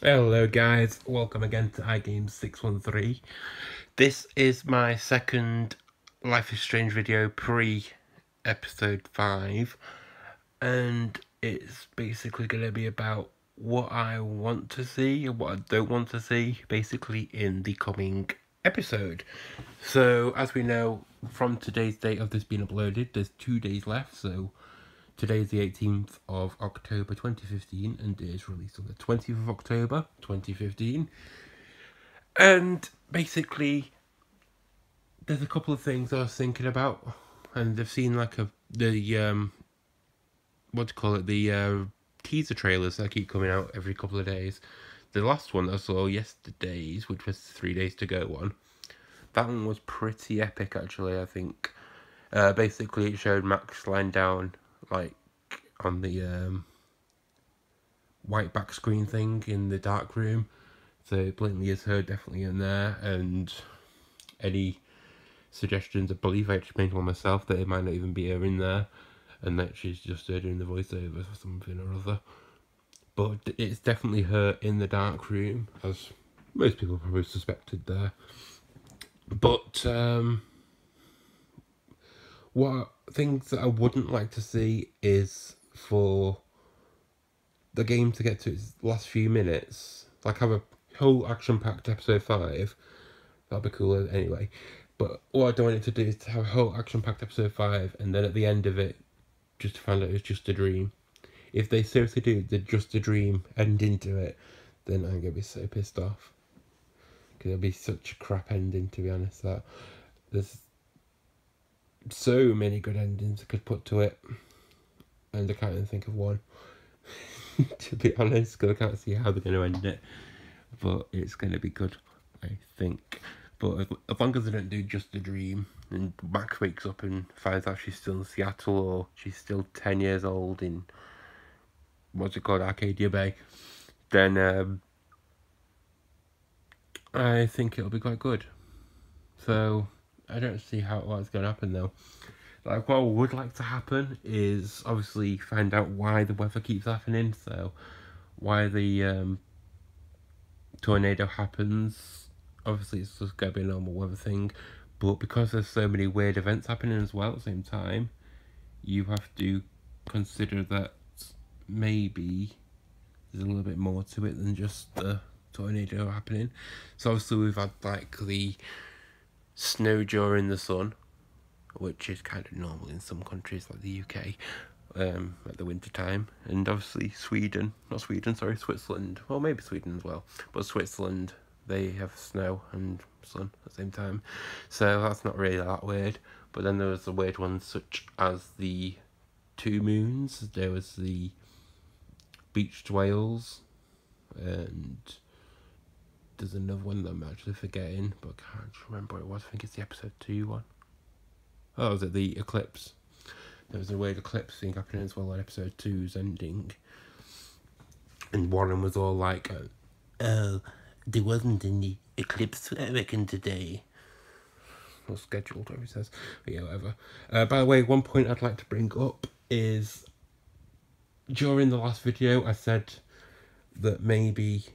Hello guys, welcome again to iGames613. This is my second Life is Strange video pre-episode 5, and it's basically going to be about what I want to see and what I don't want to see, basically, in the coming episode. So, as we know, from today's date of this being uploaded, there's 2 days left, so today is the 18th of October 2015 and it is released on the 20th of October 2015. And basically, there's a couple of things I was thinking about, and I've seen like what do you call it, the teaser trailers that keep coming out every couple of days. The last one I saw yesterday's, which was 3 days to go one, that one was pretty epic actually, I think. Basically, it showed Max lying down, like, on the white back screen thing in the dark room. So it blatantly is her definitely in there, and any suggestions, I believe I actually made one myself, that it might not even be her in there, and that she's just doing the voiceover for something or other. But it's definitely her in the dark room, as most people probably suspected there. But what things that I wouldn't like to see is for the game to get to its last few minutes, like have a whole action-packed episode 5. That'd be cool anyway. But what I don't want it to do is to have a whole action-packed episode 5, and then at the end of it, just to find out it's just a dream. If they seriously do the just a dream ending to it, then I'm gonna be so pissed off. Because it'll be such a crap ending, to be honest. That there's so many good endings I could put to it, and I can't even think of one. To be honest, because I can't see how they're going to end it. But it's going to be good, I think. But as long as they don't do just a dream, and Max wakes up and finds out she's still in Seattle, or she's still 10 years old in, what's it called, Arcadia Bay, then I think it'll be quite good. So I don't see what's going to happen though. Like, what I would like to happen is obviously find out why the weather keeps happening. So why the tornado happens. Obviously, it's just going to be a normal weather thing, but because there's so many weird events happening as well at the same time, you have to consider that maybe there's a little bit more to it than just the tornado happening. So obviously we've had like the snow during the sun, which is kind of normal in some countries like the UK, at the winter time, and obviously Switzerland, well, maybe Sweden as well, but Switzerland, they have snow and sun at the same time, so that's not really that weird. But then there was the weird ones such as the two moons. There was the beached whales, and there's another one that I'm actually forgetting, but I can't remember what it was. I think it's the episode 2 one. Oh, was it the eclipse? There was a weird eclipse thing happening as well on episode 2's ending. And Warren was all like, oh, there wasn't any eclipse, I reckon, today. Or scheduled, whatever he says. But yeah, whatever. By the way, one point I'd like to bring up is, during the last video, I said that maybe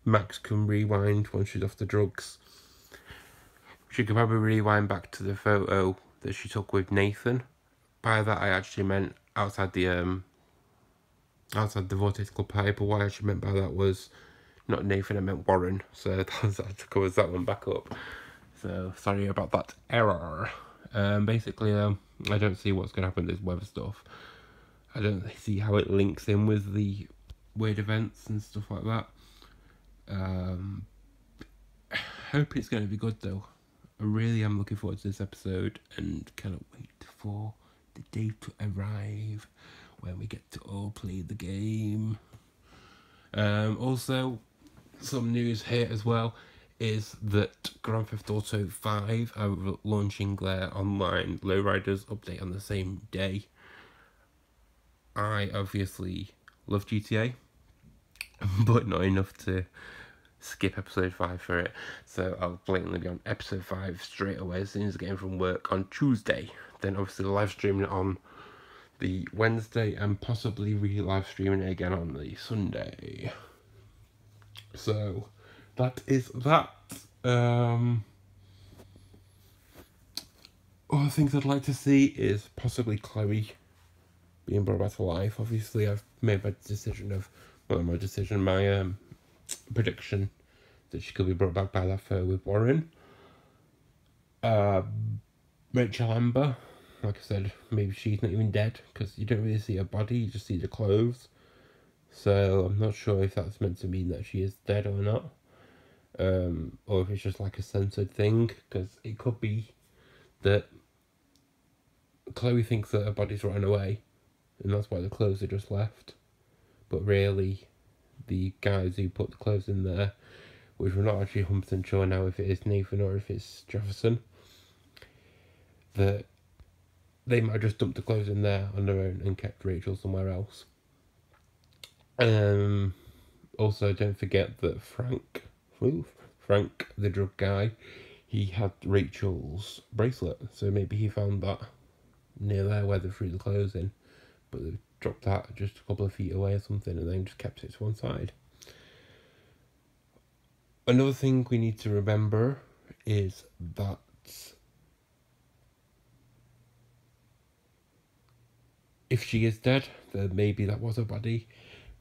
Max can rewind once she's off the drugs. She could probably rewind back to the photo that she took with Nathan. By that, I actually meant outside the Vortex Club party, but what I actually meant by that was not Nathan, I meant Warren. So that covers that one back up. So sorry about that error. Basically, I don't see what's going to happen with this weather stuff. I don't see how it links in with the weird events and stuff like that. Hope it's going to be good though. I really am looking forward to this episode and cannot wait for the day to arrive when we get to all play the game. Also, some news here as well is that Grand Theft Auto 5 are launching their online Lowriders update on the same day. I obviously love GTA, but not enough to skip episode 5 for it, so I'll blatantly be on episode 5 straight away as soon as I get in from work on Tuesday. Then obviously live streaming it on the Wednesday and possibly live streaming it again on the Sunday. So that is that. Other things I'd like to see is possibly Chloe being brought back to life. Obviously, I've made my decision my prediction that she could be brought back by that affair with Warren. Rachel Amber, like I said, maybe she's not even dead because you don't really see her body, you just see the clothes. So I'm not sure if that's meant to mean that she is dead or not, or if it's just like a censored thing, because it could be that Chloe thinks that her body's rotting away, and that's why the clothes are just left. But really, the guys who put the clothes in there, which we're not actually 100% sure now if it is Nathan or if it's Jefferson, that they might have just dumped the clothes in there on their own and kept Rachel somewhere else. Also, don't forget that Frank, the drug guy, he had Rachel's bracelet, so maybe he found that near there where they threw the clothes in, but they dropped that just a couple of feet away or something and then just kept it to one side. Another thing we need to remember is that if she is dead, then maybe that was her body.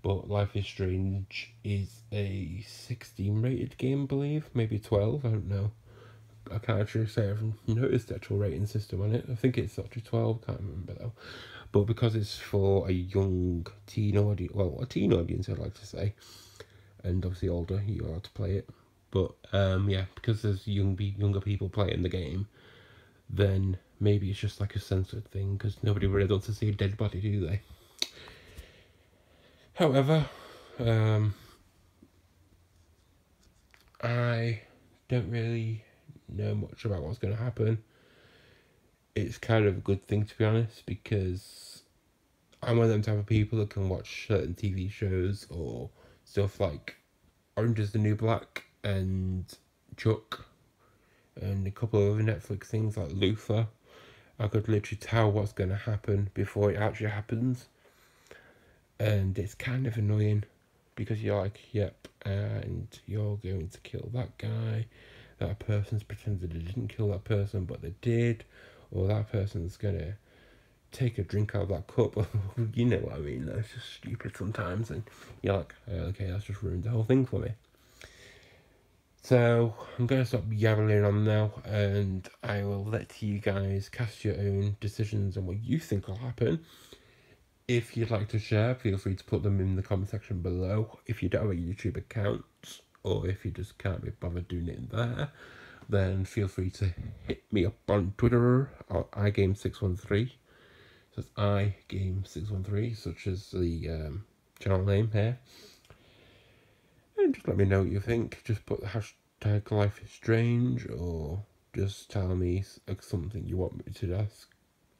But Life is Strange is a 16 rated game, I believe. Maybe 12, I don't know. I can't actually say I've noticed the actual rating system on it. I think it's actually 12, can't remember though. But because it's for a young teen audience, well, a teen audience I'd like to say, and obviously older, you're allowed to play it. But yeah, because there's younger people playing the game, then maybe it's just like a censored thing, because nobody really wants to see a dead body, do they? However, I don't really know much about what's going to happen. It's kind of a good thing, to be honest, because I'm one of them type of people that can watch certain TV shows or stuff like Orange is the New Black and Chuck and a couple of other Netflix things like Luther. I could literally tell what's going to happen before it actually happens. And it's kind of annoying because you're like, yep, and you're going to kill that guy. That person's pretended they didn't kill that person, but they did. Or that person's going to take a drink out of that cup. You know what I mean? That's just stupid sometimes. And you're like, okay, that's just ruined the whole thing for me. So I'm going to stop yabbling on now, and I will let you guys cast your own decisions on what you think will happen. If you'd like to share, feel free to put them in the comment section below. If you don't have a YouTube account, or if you just can't be bothered doing it there, then feel free to hit me up on Twitter or iGame613. So it's iGame613, such as the channel name here. And just let me know what you think. Just put the hashtag Life is Strange, or just tell me something you want me to ask.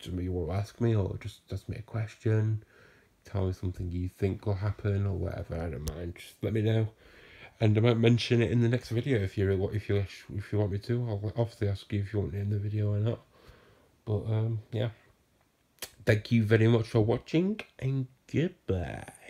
You want to ask me, or just ask me a question. Tell me something you think will happen, or whatever. I don't mind. Just let me know, and I might mention it in the next video if you want me to. I'll obviously ask you if you want it in the video or not. But yeah, thank you very much for watching, and goodbye.